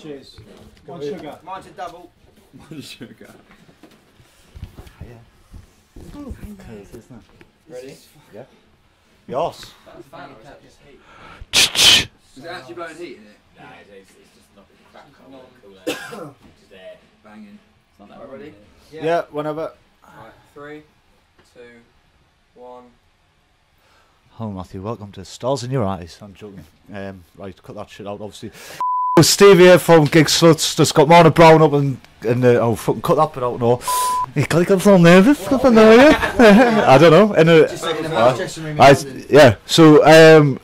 Cheers. One sugar. Mine's a double. One sugar. Yeah. Oh, okay, isn't it? Ready? Yeah. Yes. Is it actually blowing heat in it? Nah, it's just not crack cool. Just air. Banging. It's not that Right, ready? Yeah, whenever. Alright, 3, 2, 1. Hello Matthew, welcome to Stars in Your Eyes. I'm joking. Right, cut that shit out obviously. Steve here from Gigslutz, just got Marner Brown up and oh fucking cut that bit out, no. You got a little nervous, flipping there, yeah? I don't know. Yeah, so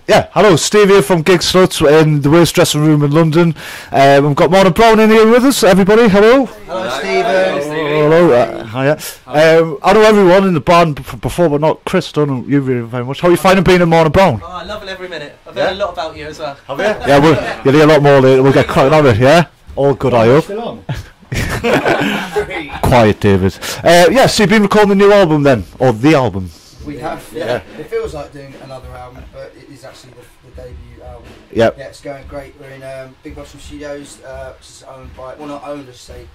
yeah, hello, Steve here from Gigslutz in the worst dressing room in London. We've got Marner Brown in here with us, everybody, hello. Hello Stephen. Hello, hiya. I know everyone in the band before, but not Chris, don't know you really very much. How are you finding being in Marner Brown? Oh, I love it every minute. I've heard a lot about you as well. Have you? Yeah, you'll hear a lot more later. We'll get cracking on it, yeah? All good, I hope. Still on? Quiet, David. Yeah, so you've been recording the new album then? Or the album? We have, yeah. It feels like doing another album, but it is actually the debut album. Yep. Yeah, it's going great. We're in Big Bottom Studios, which is owned by, well not owned, I should say,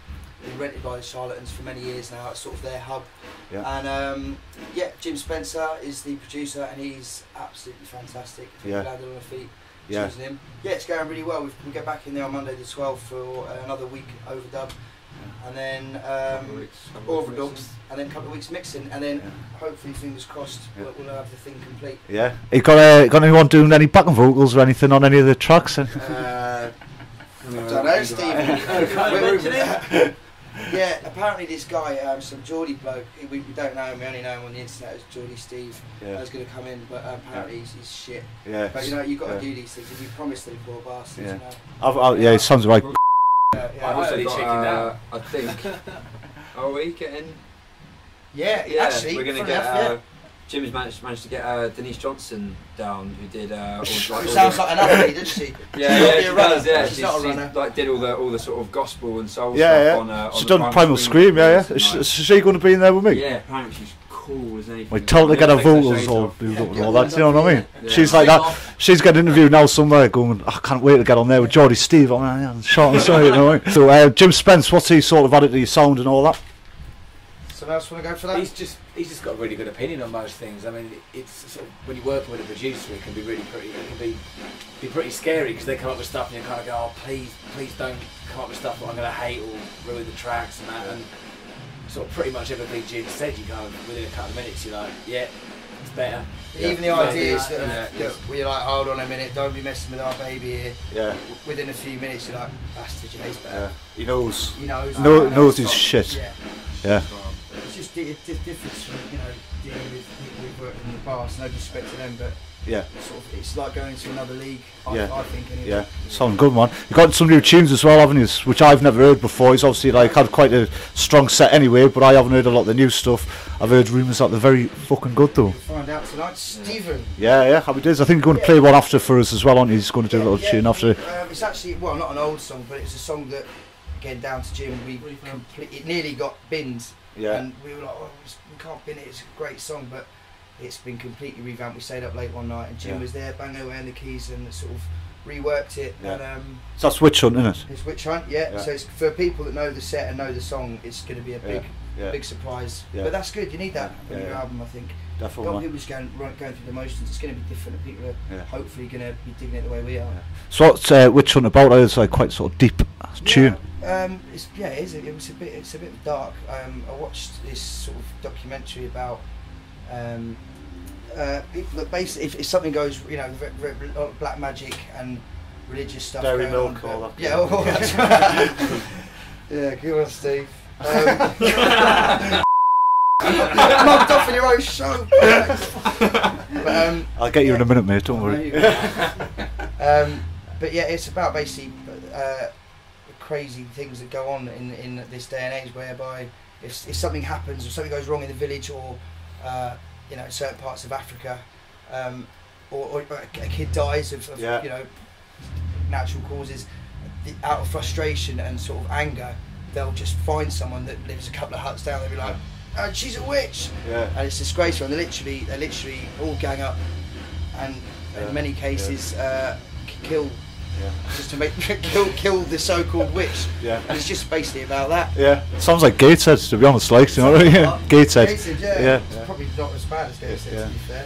been rented by the Charlatans for many years now. It's sort of their hub. Yeah. And yeah, Jim Spencer is the producer and he's absolutely fantastic. Yeah. Landed on the feet. Yeah. Choosing him. Yeah, it's going really well. We get back in there on Monday the 12th for another week overdub, and then overdubs, and then a couple of weeks mixing, and then hopefully, fingers crossed, we'll have the thing complete. Yeah. You got anyone doing any backing vocals or anything on any of the tracks? I don't know, Steve. Yeah, apparently this guy, some Geordie bloke, we don't know him, we only know him on the internet as Geordie Steve, was going to come in, but apparently he's shit. Yeah. But you know, you've got to do these things, if you promise them, poor bastards, Yeah. you know. Yeah, it sounds like. I've also got, I think, are we getting? Yeah, Yeah, actually, we're going to get, Jim's managed to get Denise Johnson down, who did all Who sounds like an athlete, doesn't she? Yeah, She's she not a runner. does, yeah. She's not a runner. Like did all the sort of gospel and soul Yeah, stuff yeah. on She's the done Primal Scream, yeah. Is she going to be in there with me? Yeah, apparently she's cool as anything. We tell her to get her vocals all booed up and all that, you know what I mean? Yeah. She's like that. She's getting interviewed now somewhere going, I can't wait to get on there with Geordie Steve. Oh, man, short and sweet, you know what I mean? So, Jim Spence, what's he sort of added to your sound and all that? Someone else want to go for that? He's just got a really good opinion on most things. I mean, it's sort of, when you're working with a producer, it can be really pretty. It can be pretty scary because they come up with stuff and you kind of go, oh, please don't come up with stuff that I'm going to hate or ruin the tracks and that. And sort of pretty much everything Jim said, you kind of within a couple of minutes, you're like, yeah, it's better. Even the ideas that where you're like, hold on a minute, don't be messing with our baby here. Yeah. Within a few minutes, you're like, bastard, you know, it's better. He knows. He knows. Knows his shit. Yeah. It's just the difference from, you know, dealing with people we've worked with in the past. No disrespect to them, but yeah, sort of, it's like going to another league. I think. Anyway. Yeah, sound good, man. You got some new tunes as well, haven't you? Which I've never heard before. He's obviously like had quite a strong set anyway, but I haven't heard a lot of the new stuff. I've heard rumours that they're very fucking good though. We'll find out tonight, Stephen. Yeah, happy days. I think you're going to play one after for us as well, aren't you? He's going to do a little tune after. It's actually, well, not an old song, but it's a song that, again, down to Jim, it nearly got binned. Yeah. And we were like, oh, we can't bin it, it's a great song, but it's been completely revamped. We stayed up late one night and Jim was there, banged away on the keys and sort of reworked it. Yeah. And so that's Witch Hunt, isn't it? It's Witch Hunt, yeah. So it's, for people that know the set and know the song, it's going to be a big surprise. Yeah. But that's good, you need that on your album, I think. Definitely. A lot of people just going through the motions, it's going to be different and people are hopefully going to be digging it the way we are. So what's Witch Hunt about? It's like quite sort of deep tune. It's a bit dark. I watched this sort of documentary about people that basically, if something goes, you know, black magic and religious stuff. Dairy going milk, on, all that. Yeah, all that's right. Yeah, good on, Steve. Mugged off in your own show. But, I'll get you in a minute, mate. Don't worry. But yeah, it's about basically crazy things that go on in this day and age, whereby if something happens or something goes wrong in the village or you know, certain parts of Africa, or a kid dies of you know, natural causes, out of frustration and sort of anger, they'll just find someone that lives a couple of huts down. They'll be like, oh, she's a witch, and it's disgraceful. And they literally all gang up, and in many cases kill just to kill the so-called witch. Yeah. And it's just basically about that. Yeah. Sounds like Gateshead, to be honest. Like, you know what I mean? Gateshead. Gateshead, Yeah. It's probably not as bad as Gateshead, to be fair.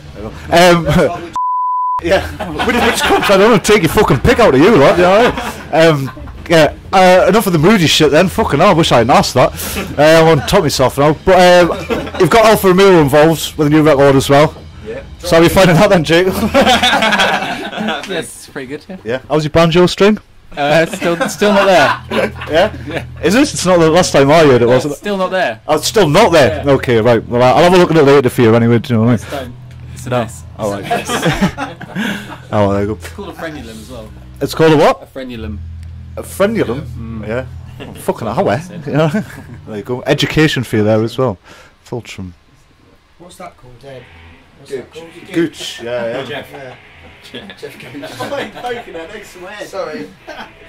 Yeah. We didn't just come. I don't want to take your fucking pick out of you, lad. You know what I mean? Yeah. Enough of the moody shit then. Fucking hell, I wish I hadn't asked that. I want to top myself now. But you've got Alfa Romeo involved with a new record as well. Yeah. So how are you finding that then, Jake? Yes, it's pretty good. Yeah. Yeah. How's your banjo string? Still not there. Yeah. Is it? It's not the last time I heard it, wasn't it? Still not there. Oh, it's still not there. Yeah. Okay, right. Well, I'll have a look at it later for you anyway. Do you know what I mean? It's a mess. Oh, right. Oh, there you go. It's called a frenulum as well. It's called a what? A frenulum. A frenulum. Yeah. Oh, fucking hell, you know? There you go. Education for you there as well. Fultrum. What's that called, Dad? What's Gooch. that called? Gooch. Yeah. Jeff. Yeah. Jeff Gooch. Sorry.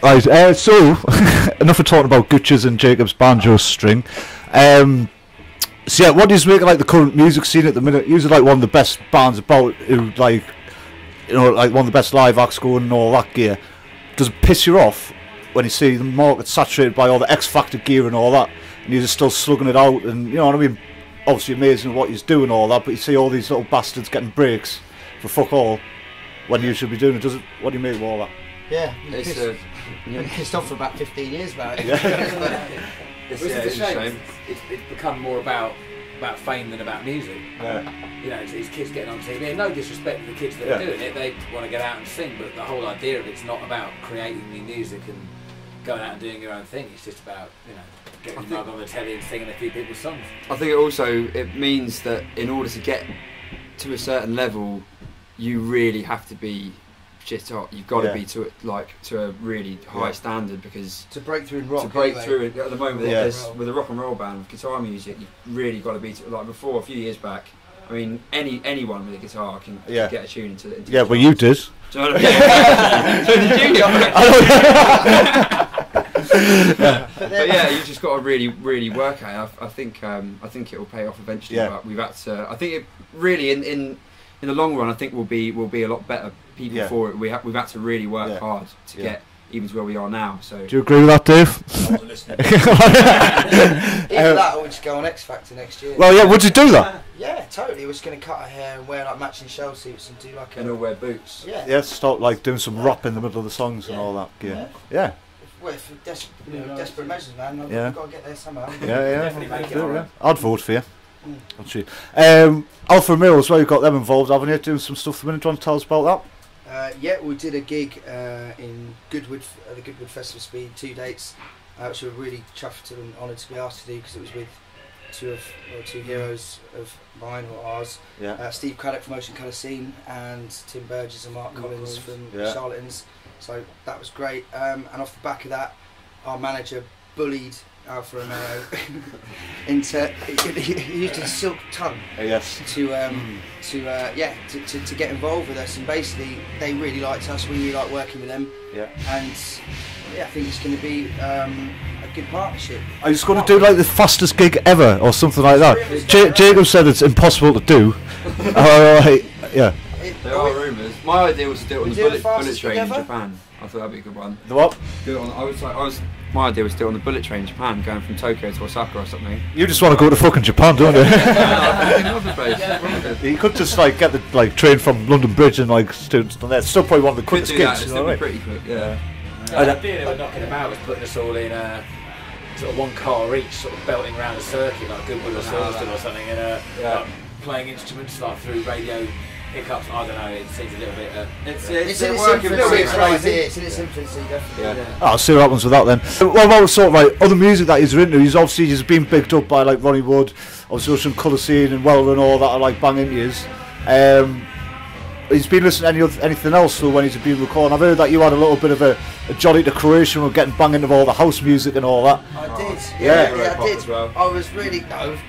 Right. So enough of talking about Gooches and Jacob's banjo string. So yeah, what do you make of like the current music scene at the minute? Usually like one of the best bands about who like, you know, like one of the best live acts going and all that gear. Does it piss you off when you see the market saturated by all the X Factor gear and all that, and you're just still slugging it out, and you know what I mean? Obviously amazing what he's doing all that, but you see all these little bastards getting breaks for fuck all when you should be doing it. Does it? What do you make of all that? Yeah. It's Been pissed off for about 15 years about it. It's It's a a shame. shame. It's become more about fame than about music. Yeah. You know, it's kids getting on TV. No disrespect to the kids that are doing it, they want to get out and sing, but the whole idea of it's not about creating new music and going out and doing your own thing. It's just about, you know, getting a mug on the telly and singing a few people's songs. I think it means that in order to get to a certain level, you really have to be shit hot. You've got to be to a really high standard, because To break through in rock. to break anyway. through it at the moment Yeah. with a rock and roll band, with guitar music, you've really got to be like before a few years back. I mean, anyone with a guitar can get a tune into Yeah, well, you did. Do you know what I mean? So did you. But yeah, you've just got to really work at it. I think it will pay off eventually. Yeah. But we've had to. I think it really in the long run, I think we'll be a lot better people for it. We've had to really work hard to get even to where we are now. So Do you agree with that, Dave? Either that or we just go on X Factor next year. Well, yeah. Would you do that? Yeah, totally. We're just going to cut our hair and wear like matching shell suits and do like and all wear boots. Yeah. Yeah. Start like doing some rap in the middle of the songs and all that. Yeah. Well, if desperate measures, man, we've got to get there somehow. Yeah. Definitely make it Yeah. alright. I'd vote for you. Actually, Alfa Romeo as well. You've got them involved, haven't you? Doing some stuff. Do you want to tell us about that? Yeah, we did a gig in Goodwood, the Goodwood Festival Speed, 2 dates, which we were really chuffed and honoured to be asked to do, because it was with two heroes of mine or ours. Yeah. Steve Craddock from Ocean Colour Scene and Tim Burgess and Mark Collins from Charlatans. So that was great. And off the back of that, our manager bullied Alfa Romeo into he used his silk tongue Yes. to get involved with us, and basically they really liked us. We really like working with them. Yeah. And I think it's going to be a good partnership. Are you just going to do like the fastest gig ever or something like that? Jacob said it's impossible to do. Yeah. There are rumours. My idea was to do it on the bullet fastest train gig in ever? Japan. I thought that'd be a good one. The what? Do it on. My idea was to do it on the bullet train in Japan, going from Tokyo to Osaka or something. You just want to go to fucking Japan, don't you? Yeah. You could just like get the train from London Bridge and like students on there. It's still probably one of the quickest gigs. It's You know what I mean? pretty quick. Yeah. The idea they were knocking about was putting us all in sort of one car each, sort of belting around a circuit like Goodwood or Silverstone or something, and like, playing instruments like through radio pickups. I don't know. It seems a little bit. It's in its working infancy. it's crazy. It's in its infancy, definitely. Yeah. I'll see what happens with that then. What about sort of like other music that he's into? He's obviously just been picked up by like Ronnie Wood, obviously Ocean Colour Scene and Weller and all that are like banging ears. He's been listening to anything else though when he's been recording. I've heard that you had a little bit of a jolly to Croatia and getting banging of all the house music and all that. I did. Yeah. I did. Well. I was really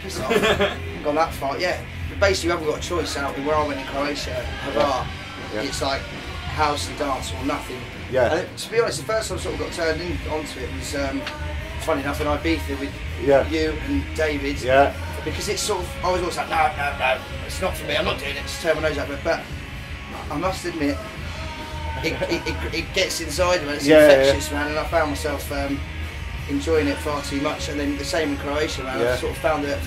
pissed off. I haven't gone that far. Yeah. But basically, you haven't got a choice out in where I went in Croatia. Hvar. Yeah. It's like house and dance or nothing. Yeah. And to be honest, the first time I sort of got turned onto it was funny enough in Ibiza with you and David. Yeah. Because it's sort of, I was always like, no, it's not for me. I'm not doing it. Just turn my nose up. But I must admit, it gets inside me. It's infectious, man. And I found myself enjoying it far too much. And then the same in Croatia, man. I sort of found a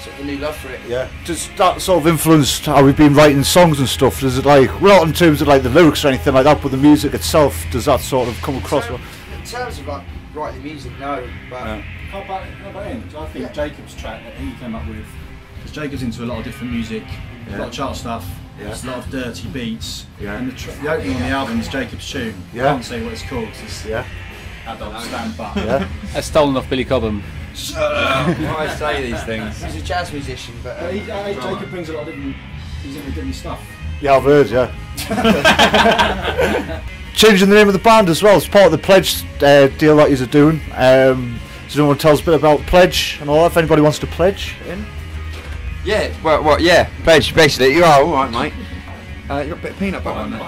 sort of a new love for it. Yeah. Does that sort of influence how we've been writing songs and stuff? Does it like, well, not in terms of like the lyrics or anything like that, but the music itself, does that sort of come across? In terms of like writing music, no. But how about him? I think Jacob's track that he came up with, because Jacob's into a lot of different music, a lot of chart stuff. There's a lot of dirty beats, and the opening on the album is Jacob's tune. I can't say what it's called. It's Adult Stand Back. That's stolen off Billy Cobham. Why I say these things? He's a jazz musician, but Jacob brings a lot of different. He's into different stuff. Yeah, I've heard. Yeah. Changing the name of the band as well. It's part of the Pledge deal that you're doing. Does anyone tell us a bit about the Pledge and all that? If anybody wants to pledge in. Yeah, well, yeah, pledge, basically. You are alright, mate. You got a bit of peanut butter on there.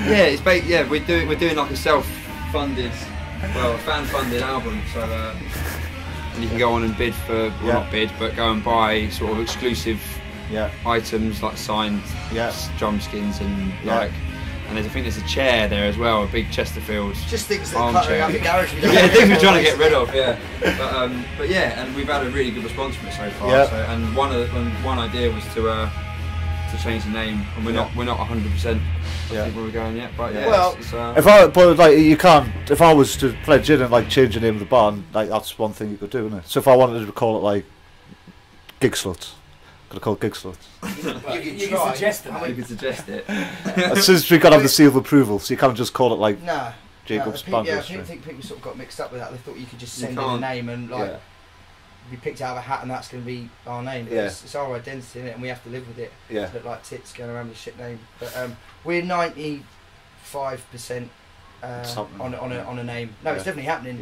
Yeah, it's we're doing like a self-funded, well, fan-funded album, so and you can go on and bid for, well, not bid, but go and buy sort of exclusive items like signed drum skins and like. And I think there's a chair there as well, a big Chesterfield just things that cluttering up the garage. Yeah, things we're trying to get rid of. But yeah, and we've had a really good response from it so far. So, and one idea was to change the name, and we're not 100% where we're going yet. But yeah, well, if I was to pledge in and like change the name of the band, like that's one thing you could do, isn't it? So if I wanted to call it like Gigslutz. Could I call it Gigslutz? You can suggest it. You can suggest it. As soon as we got to have the seal of approval, so you can't just call it like Jacob's band. I think people sort of got mixed up with that. They thought you could just send in a name and like be picked out of a hat, and that's going to be our name. It's our identity in it, and we have to live with it. It's a bit like tits going around with a shit name. But we're 95% on a name. No, it's definitely happening.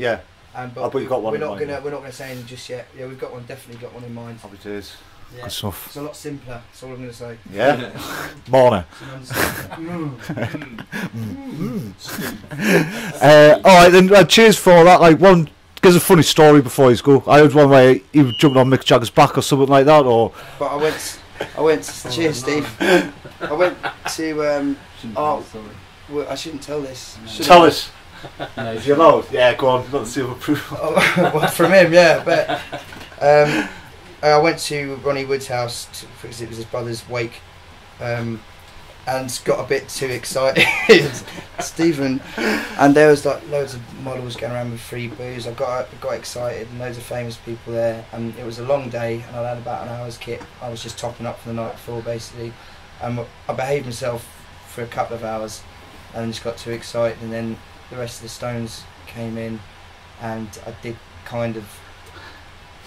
But you've got one. We're not gonna say anything just yet. Yeah, we've got one. Definitely got one in mind. It is. Yeah. Good stuff. It's a lot simpler. That's all I'm going to say. Yeah. Marner. Alright then, cheers for that. Like, one, gives a funny story before he's go. I heard one where he was jumping on Mick Jagger's back or something like that, or... But I went cheers Steve. I went to, I shouldn't tell this. Tell us. Is he allowed? Yeah, go on, not the seal of approval. Well, from him, yeah, but... I went to Ronnie Wood's house because it was his brother's wake, and got a bit too excited, Stephen. And there was like loads of models going around with free booze. I got excited, and loads of famous people there. And it was a long day, and I had about an hour's kit. I was just topping up for the night before, basically. I behaved myself for a couple of hours, and just got too excited. And then the rest of the Stones came in, and I did kind of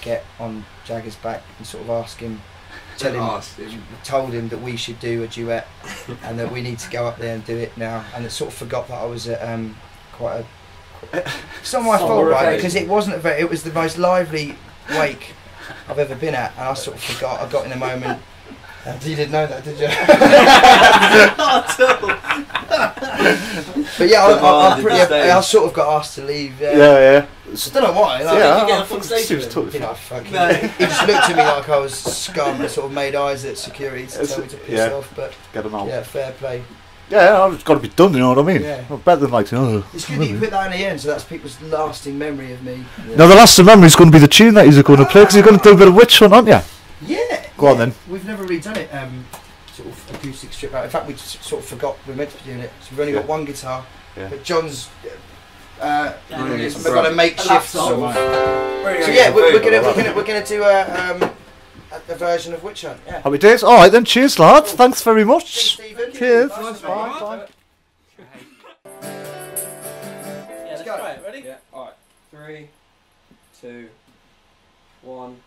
get on Jagger's back and sort of told him that we should do a duet and that we need to go up there and do it now. And it sort of forgot that I was at it's not my fault, right? Because it wasn't it was the most lively wake I've ever been at, and I sort of forgot. I got in a moment. You didn't know that, did you? But yeah, I sort of got asked to leave. Yeah. I don't know why. Like, you get up on stage with him? He just looked at me like I was scum and sort of made eyes at security to tell me to piss off. But get him out. Yeah, fair play. Yeah, it's got to be done. You know what I mean? Yeah. Well, better than like. It's good that you put that in the end, so that's people's lasting memory of me. Yeah. No, the lasting memory is going to be the tune that he's going to play, because you're going to do a bit of Witch Hunt, aren't you? Yeah. Go on then. We've never really done it. Sort of acoustic strip out. In fact, we sort of forgot we were meant to be doing it. So we've only got one guitar. Yeah. But John's we've got a makeshift sort of. So yeah, we're gonna do a version of Witch Hunt. Yeah. Happy days. All right then. Cheers, lads. Thanks very much. Stephen. Cheers. Nice. Bye. Yeah, let's try it. Ready? Yeah. All right. 3, 2, 1.